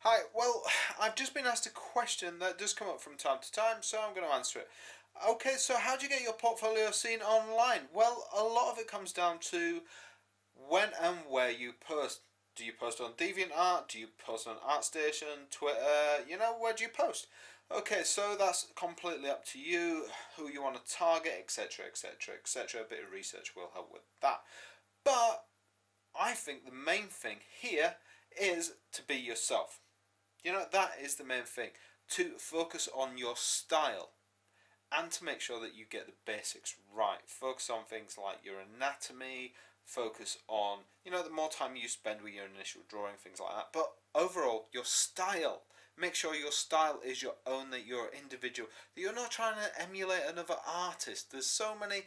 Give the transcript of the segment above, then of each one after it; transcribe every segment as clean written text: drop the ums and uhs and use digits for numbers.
Hi, well, I've just been asked a question that does come up from time to time, so I'm going to answer it. Okay, so how do you get your portfolio seen online? Well, a lot of it comes down to when and where you post. Do you post on DeviantArt? Do you post on ArtStation, Twitter? Where do you post? Okay, so that's completely up to you, who you want to target, etc., etc., etc. A bit of research will help with that. But I think the main thing here is to be yourself. That is the main thing. To focus on your style and to make sure that you get the basics right. Focus on things like your anatomy, focus on, the more time you spend with your initial drawing, things like that. But overall, your style. Make sure your style is your own, that you're individual, that you're not trying to emulate another artist. There's so many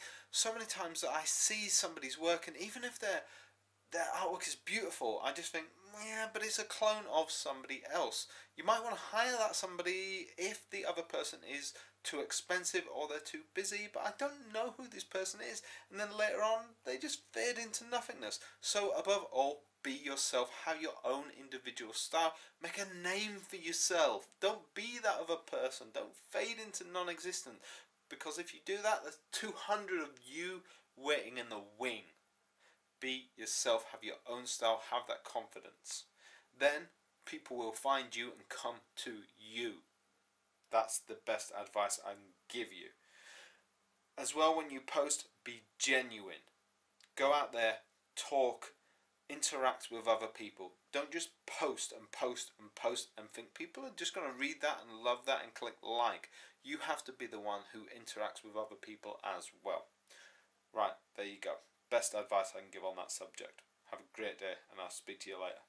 times that I see somebody's work, and even if their artwork is beautiful, I just think, yeah, but it's a clone of somebody else. You might want to hire that somebody if the other person is too expensive or they're too busy, but I don't know who this person is, and then later on they just fade into nothingness. So above all, be yourself, have your own individual style, make a name for yourself. Don't be that other person, don't fade into non-existent, because if you do that, there's 200 of you waiting in the wing. Be yourself, have your own style, have that confidence. Then people will find you and come to you. That's the best advice I can give you. As well, when you post, be genuine. Go out there, talk, interact with other people. Don't just post and post and post and think people are just going to read that and love that and click like. You have to be the one who interacts with other people as well. Right, there you go. Best advice I can give on that subject. Have a great day, and I'll speak to you later.